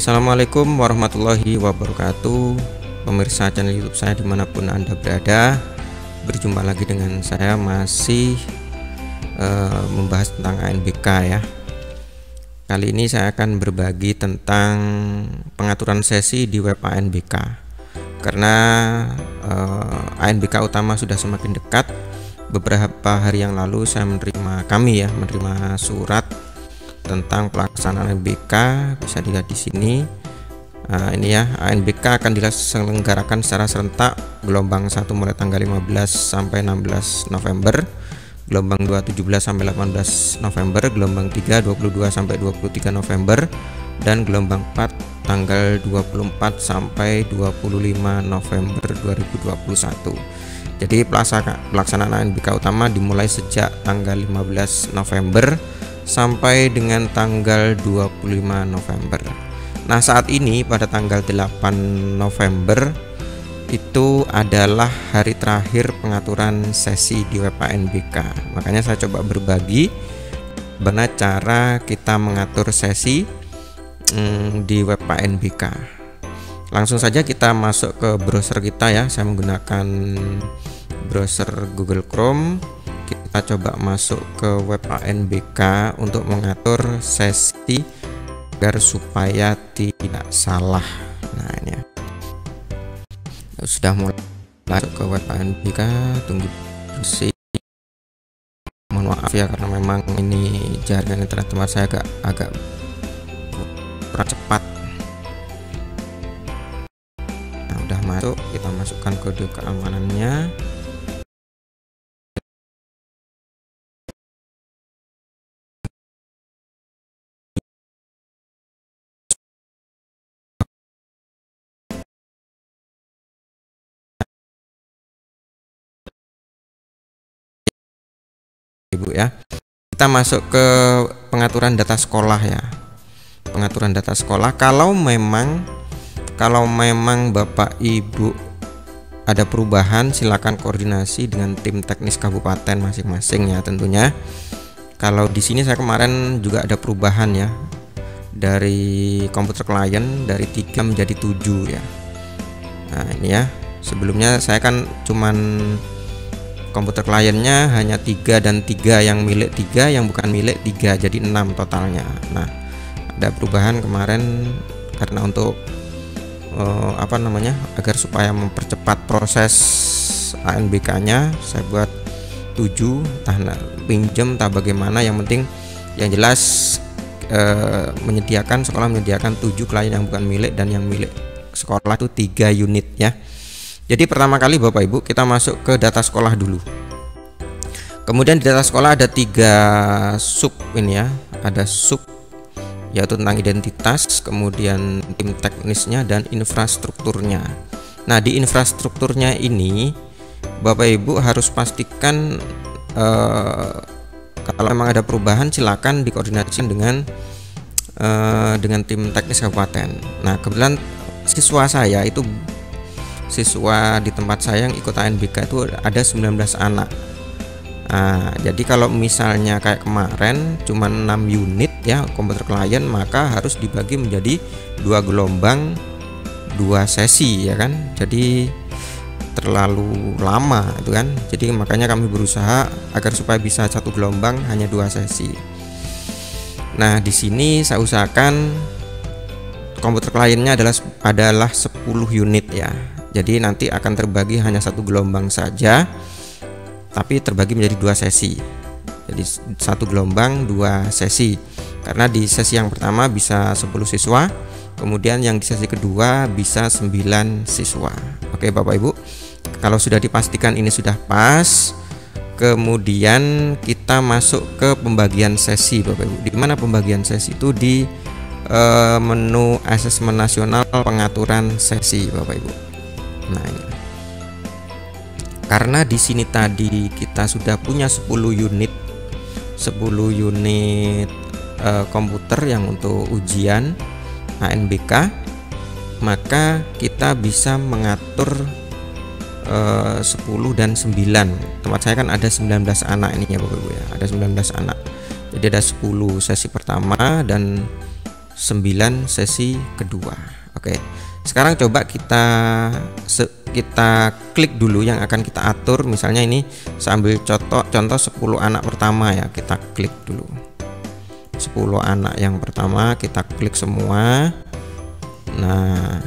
Assalamualaikum warahmatullahi wabarakatuh, pemirsa channel YouTube saya dimanapun Anda berada. Berjumpa lagi dengan saya, masih membahas tentang ANBK ya. Kali ini saya akan berbagi tentang pengaturan sesi di web ANBK. Karena ANBK utama sudah semakin dekat. Beberapa hari yang lalu saya menerima surat tentang pelaksanaan ANBK. Bisa dilihat di sini. Ini ya, ANBK akan diselenggarakan secara serentak gelombang 1 mulai tanggal 15 sampai 16 November, gelombang 2 17 sampai 18 November, gelombang 3 22 sampai 23 November, dan gelombang 4 tanggal 24 sampai 25 November 2021. Jadi pelaksanaan ANBK utama dimulai sejak tanggal 15 November sampai dengan tanggal 25 November. Nah, saat ini pada tanggal 8 November itu adalah hari terakhir pengaturan sesi di web ANBK. Makanya saya coba berbagi bagaimana cara kita mengatur sesi di web ANBK. Langsung saja kita masuk ke browser kita ya. Saya menggunakan browser Google Chrome. Kita coba masuk ke web ANBK untuk mengatur sesi agar supaya tidak salah. Nah, ini ya. Sudah mulai masuk ke web ANBK, tunggu bersih. Mohon maaf ya, karena memang ini jaringan internet tempat saya agak kurang cepat. Nah, udah masuk, kita masukkan kode keamanannya. Ibu ya, kita masuk ke pengaturan data sekolah ya. Pengaturan data sekolah, kalau memang Bapak Ibu ada perubahan, silakan koordinasi dengan tim teknis kabupaten masing-masing ya tentunya. Kalau di sini saya kemarin juga ada perubahan ya, dari komputer klien dari 3 menjadi 7 ya. Nah, ini ya, sebelumnya saya kan cuman komputer kliennya hanya 3 dan 3 yang milik 3, yang bukan milik 3, jadi 6 totalnya. Nah, ada perubahan kemarin karena untuk agar supaya mempercepat proses ANBK-nya, saya buat 7, entah pinjem entah bagaimana, yang penting yang jelas sekolah menyediakan 7 klien yang bukan milik, dan yang milik sekolah itu 3 unit ya. Jadi pertama kali Bapak Ibu kita masuk ke data sekolah dulu. Kemudian di data sekolah ada 3 sub ini ya. Ada sub yaitu tentang identitas, kemudian tim teknisnya, dan infrastrukturnya. Nah, di infrastrukturnya ini Bapak Ibu harus pastikan kalau memang ada perubahan silakan dikoordinasikan dengan tim teknis kabupaten. Nah, kebetulan siswa di tempat saya yang ikut ANBK itu ada 19 anak. Nah, jadi kalau misalnya kayak kemarin cuma 6 unit ya komputer klien, maka harus dibagi menjadi 2 gelombang 2 sesi ya kan. Jadi terlalu lama itu kan. Jadi makanya kami berusaha agar supaya bisa 1 gelombang hanya 2 sesi. Nah, di sini saya usahakan komputer kliennya adalah 10 unit ya. Jadi nanti akan terbagi hanya 1 gelombang saja, tapi terbagi menjadi 2 sesi. Jadi 1 gelombang 2 sesi. Karena di sesi yang pertama bisa 10 siswa, kemudian yang di sesi kedua bisa 9 siswa. Oke Bapak Ibu, kalau sudah dipastikan ini sudah pas, kemudian kita masuk ke pembagian sesi Bapak Ibu. Di mana pembagian sesi itu di menu asesmen nasional pengaturan sesi Bapak Ibu. Nah, ini. Karena di sini tadi kita sudah punya 10 unit komputer yang untuk ujian ANBK, maka kita bisa mengatur 10 dan 9. Tempat saya kan ada 19 anak ini ya Bapak Ibu ya. Ada 19 anak. Jadi ada 10 sesi pertama dan 9 sesi kedua. Oke, sekarang coba kita klik dulu yang akan kita atur. Misalnya ini sambil contoh 10 anak pertama ya, kita klik dulu 10 anak yang pertama, kita klik semua. Nah,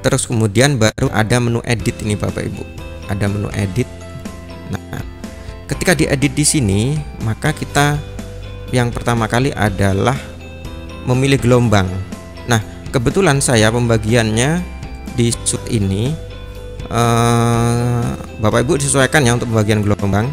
terus kemudian baru ada menu edit ini Bapak Ibu, ada menu edit. Nah, ketika diedit di sini, maka kita yang pertama kali adalah memilih gelombang. Nah, kebetulan saya pembagiannya di sud ini Bapak Ibu disesuaikan ya untuk pembagian gelombang.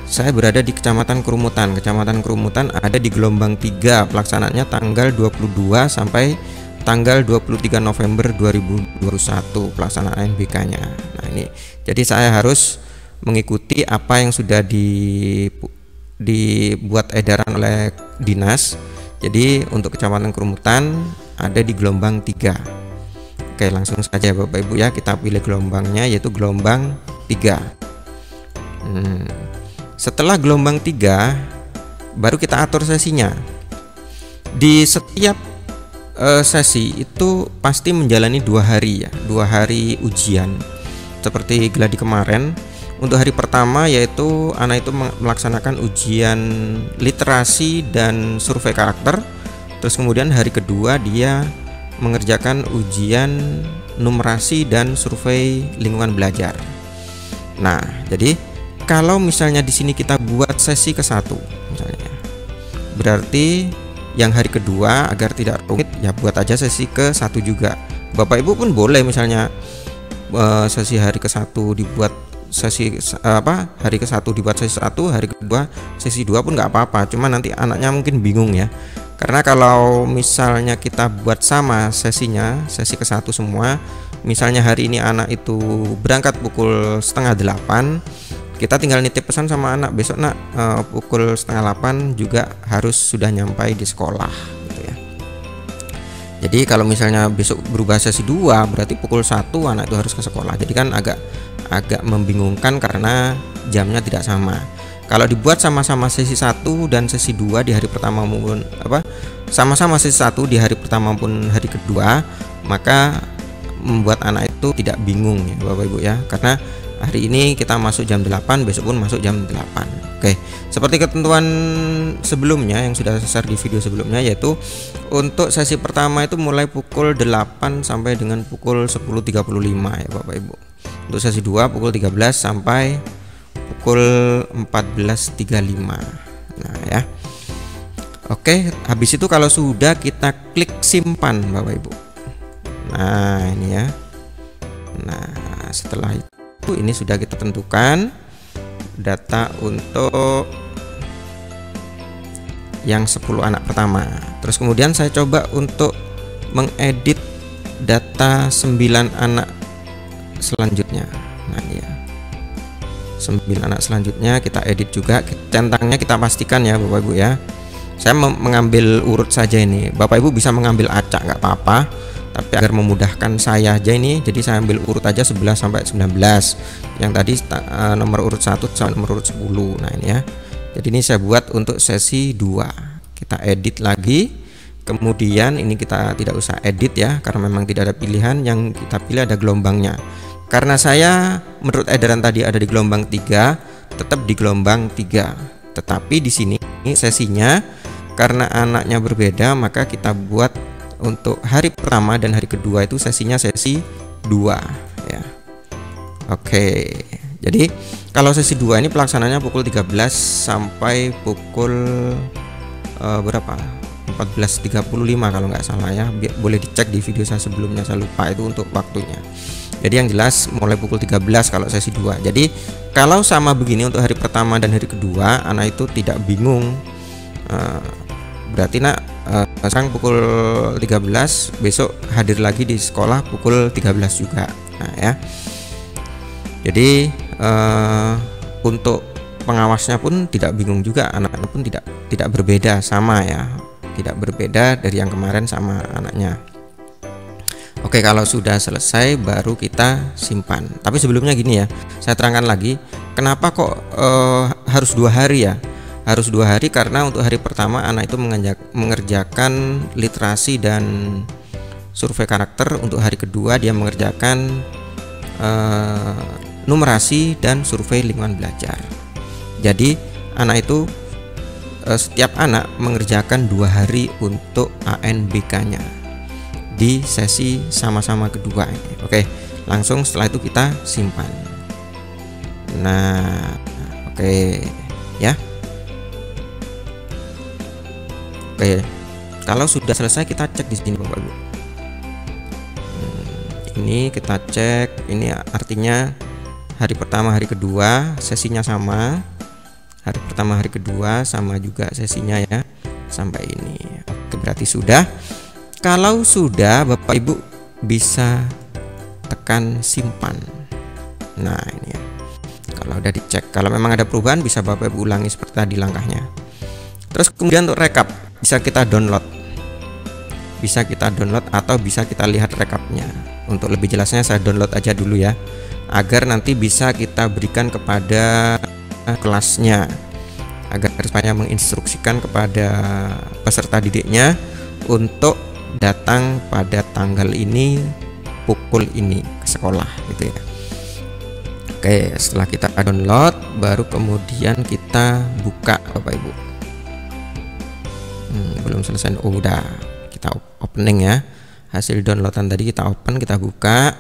Saya berada di Kecamatan Kerumutan. Kecamatan Kerumutan ada di gelombang 3, pelaksanaannya tanggal 22 sampai tanggal 23 November 2021 pelaksanaan NBK-nya. Nah, ini jadi saya harus mengikuti apa yang sudah dibuat edaran oleh dinas. Jadi untuk Kecamatan Kerumutan ada di gelombang 3. Oke, langsung saja Bapak Ibu ya, kita pilih gelombangnya yaitu gelombang 3. Setelah gelombang 3 baru kita atur sesinya. Di setiap sesi itu pasti menjalani 2 hari ya, 2 hari ujian seperti geladi kemarin. Untuk hari pertama yaitu anak itu melaksanakan ujian literasi dan survei karakter. Terus kemudian hari kedua dia mengerjakan ujian numerasi dan survei lingkungan belajar. Nah, jadi kalau misalnya di sini kita buat sesi ke-1 misalnya, berarti yang hari kedua agar tidak rumit ya buat aja sesi ke-1 juga. Bapak Ibu pun boleh misalnya sesi hari ke-1 dibuat sesi hari ke-1 dibuat sesi 1, hari kedua sesi 2 pun nggak apa-apa. Cuma nanti anaknya mungkin bingung ya. Karena kalau misalnya kita buat sama sesinya, sesi ke-1 semua, misalnya hari ini anak itu berangkat pukul 7:30, kita tinggal nitip pesan sama anak, besok nak pukul 7:30 juga harus sudah nyampai di sekolah gitu ya. Jadi kalau misalnya besok berubah sesi 2 berarti pukul 1 anak itu harus ke sekolah. Jadi kan agak membingungkan karena jamnya tidak sama. Kalau dibuat sama-sama sesi 1 dan sesi 2 di hari pertama maupun sama-sama sesi 1 di hari pertama maupun hari kedua, maka membuat anak itu tidak bingung ya Bapak Ibu ya. Karena hari ini kita masuk jam 8, besok pun masuk jam 8. Oke, seperti ketentuan sebelumnya yang sudah saya share di video sebelumnya, yaitu untuk sesi pertama itu mulai pukul 8 sampai dengan pukul 10.35 ya Bapak Ibu. Untuk sesi 2 pukul 13 sampai pukul 14.35. Nah ya. Oke, habis itu kalau sudah kita klik simpan Bapak Ibu. Nah, ini ya. Nah, setelah itu ini sudah kita tentukan data untuk yang 10 anak pertama. Terus kemudian saya coba untuk mengedit data 9 anak selanjutnya. Nah, ini ya. 9 anak selanjutnya kita edit juga, centangnya kita pastikan ya Bapak Ibu ya. Saya mengambil urut saja ini. Bapak Ibu bisa mengambil acak nggak apa-apa, tapi agar memudahkan saya aja ini, jadi saya ambil urut aja 11 sampai 19. Yang tadi nomor urut 1 sampai nomor urut 10. Nah, ini ya. Jadi ini saya buat untuk sesi 2. Kita edit lagi. Kemudian ini kita tidak usah edit ya, karena memang tidak ada pilihan. Yang kita pilih ada gelombangnya. Karena saya menurut edaran tadi ada di gelombang 3, tetap di gelombang 3. Tetapi di sini sesinya karena anaknya berbeda, maka kita buat untuk hari pertama dan hari kedua itu sesinya sesi 2 ya. Oke. Jadi kalau sesi 2 ini pelaksananya pukul 13 sampai pukul berapa? 14.35 kalau nggak salah ya. Boleh dicek di video saya sebelumnya, saya lupa itu untuk waktunya. Jadi yang jelas mulai pukul 13 kalau sesi 2. Jadi kalau sama begini untuk hari pertama dan hari kedua, anak itu tidak bingung. Berarti nak sekarang pukul 13, besok hadir lagi di sekolah pukul 13 juga. Nah ya. Jadi untuk pengawasnya pun tidak bingung juga, anaknya pun tidak berbeda, sama ya. Tidak berbeda dari yang kemarin sama anaknya. Oke, kalau sudah selesai baru kita simpan. Tapi sebelumnya gini ya, saya terangkan lagi, kenapa kok harus 2 hari ya? harus 2 hari karena untuk hari pertama anak itu mengerjakan literasi dan survei karakter. Untuk hari kedua dia mengerjakan numerasi dan survei lingkungan belajar. Jadi anak itu setiap anak mengerjakan 2 hari untuk ANBK-nya di sesi sama-sama kedua ini. Oke, langsung setelah itu kita simpan. Nah, oke ya. Oke, kalau sudah selesai kita cek di sini Bapak Ibu. Ini kita cek, ini artinya hari pertama hari kedua sesinya sama. Hari pertama hari kedua sama juga sesinya ya, sampai ini. Oke, berarti sudah. Kalau sudah, Bapak Ibu bisa tekan simpan. Nah, ini ya. Kalau udah dicek, kalau memang ada perubahan bisa Bapak Ibu ulangi seperti tadi langkahnya. Terus kemudian untuk rekap bisa kita download. Bisa kita download atau bisa kita lihat rekapnya. Untuk lebih jelasnya saya download aja dulu ya, agar nanti bisa kita berikan kepada kelasnya, agar supaya menginstruksikan kepada peserta didiknya untuk datang pada tanggal ini pukul ini ke sekolah gitu ya. Oke, setelah kita download baru kemudian kita buka Bapak Ibu. Belum selesai. Oh, udah, kita opening ya, hasil downloadan tadi kita open, kita buka.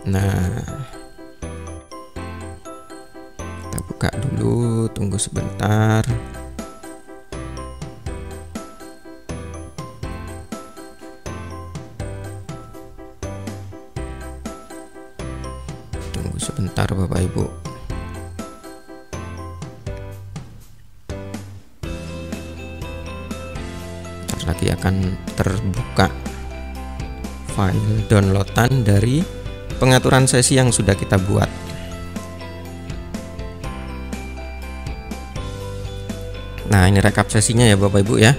Nah, buka dulu, tunggu sebentar. Tunggu sebentar Bapak Ibu. Ntar lagi akan terbuka file downloadan dari pengaturan sesi yang sudah kita buat. Nah, ini rekap sesinya ya Bapak Ibu ya.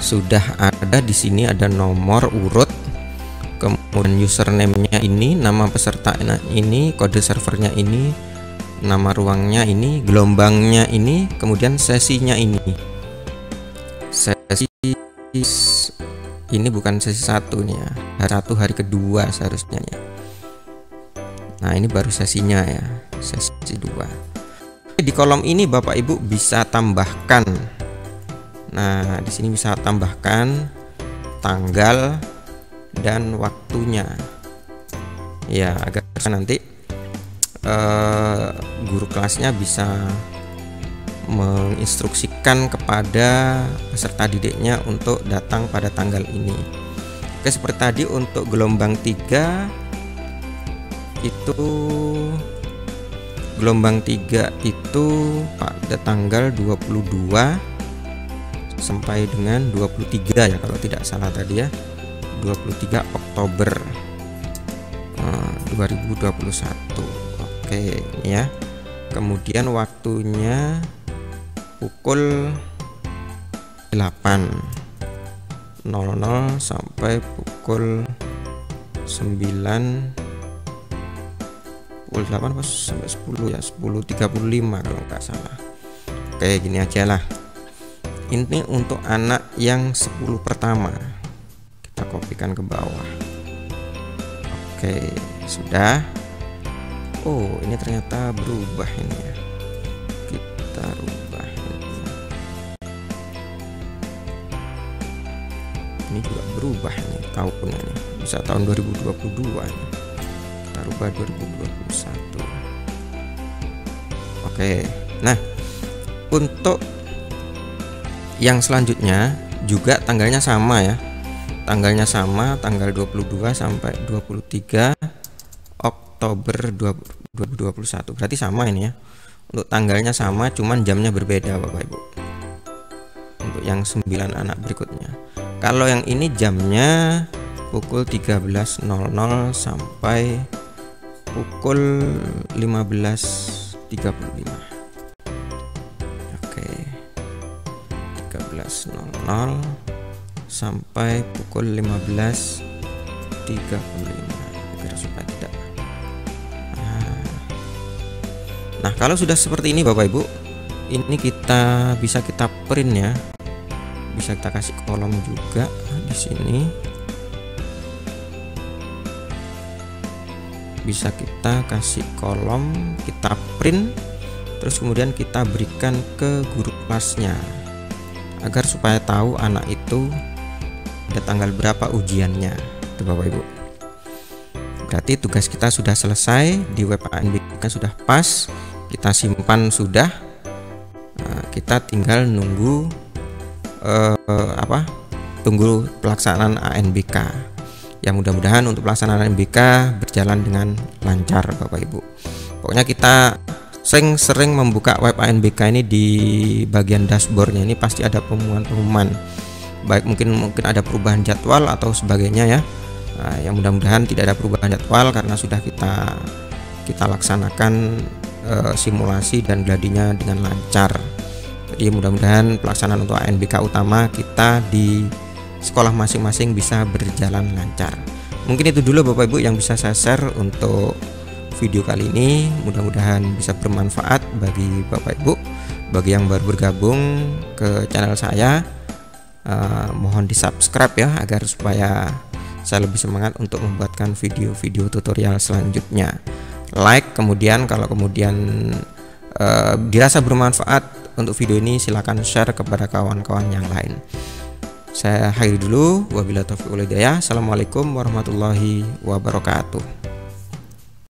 Sudah ada di sini, ada nomor urut, kemudian username-nya ini, nama peserta ini, kode servernya ini, nama ruangnya ini, gelombangnya ini, kemudian sesinya ini. Sesi ini bukan sesi 1 nih ya. Hari 1 hari kedua seharusnya ya. Nah, ini baru sesinya ya, sesi 2. Di kolom ini Bapak Ibu bisa tambahkan. Nah, di sini bisa tambahkan tanggal dan waktunya. Ya, agar nanti guru kelasnya bisa menginstruksikan kepada peserta didiknya untuk datang pada tanggal ini. Oke, seperti tadi untuk gelombang 3 itu pada tanggal 22 sampai dengan 23 ya kalau tidak salah tadi ya, 23 Oktober 2021. Oke, ini ya. Kemudian waktunya pukul 8.00 sampai pukul 9, pukul 8 sampai 10 ya, 10.35 kalau nggak salah. Oke, gini aja lah. Ini untuk anak yang 10 pertama. Kita kopikan ke bawah. Oke, sudah. Oh, ini ternyata berubah ini ya. Kita rubah ini. Ini juga berubah ini tahunnya nih. Bisa tahun 2022 ini. Kita rubah 2021. Oke. Nah, untuk yang selanjutnya juga tanggalnya sama ya. Tanggalnya sama, tanggal 22 sampai 23 Oktober 2021. Berarti sama ini ya. Untuk tanggalnya sama, cuman jamnya berbeda Bapak Ibu. Untuk yang 9 anak berikutnya. Kalau yang ini jamnya pukul 13.00 sampai pukul 15.35. Oke. 13.00 sampai pukul 15.35 agar supaya tidak. Nah, kalau sudah seperti ini Bapak Ibu, ini bisa kita print ya, bisa kita kasih kolom juga di sini, bisa kita kasih kolom, kita print, terus kemudian kita berikan ke guru kelasnya agar supaya tahu anak itu ada tanggal berapa ujiannya. Itu Bapak Ibu, berarti tugas kita sudah selesai, di web ANBK sudah pas, kita simpan sudah. Nah, kita tinggal nunggu tunggu pelaksanaan ANBK. Ya mudah-mudahan untuk pelaksanaan ANBK berjalan dengan lancar Bapak Ibu. Pokoknya kita sering membuka web ANBK ini, di bagian dashboardnya ini pasti ada pengumuman, baik mungkin ada perubahan jadwal atau sebagainya ya. Nah, yang mudah-mudahan tidak ada perubahan jadwal karena sudah kita laksanakan simulasi dan gladinya dengan lancar. Jadi mudah-mudahan pelaksanaan untuk ANBK utama kita di sekolah masing-masing bisa berjalan lancar. Mungkin itu dulu Bapak Ibu yang bisa saya share untuk video kali ini. Mudah-mudahan bisa bermanfaat bagi Bapak Ibu. Bagi yang baru bergabung ke channel saya, mohon di subscribe ya, agar supaya saya lebih semangat untuk membuatkan video-video tutorial selanjutnya. Like, kemudian kalau dirasa bermanfaat untuk video ini, silakan share kepada kawan-kawan yang lain. Saya akhiri dulu, wabillahi taufiq wal hidayah. Assalamualaikum warahmatullahi wabarakatuh.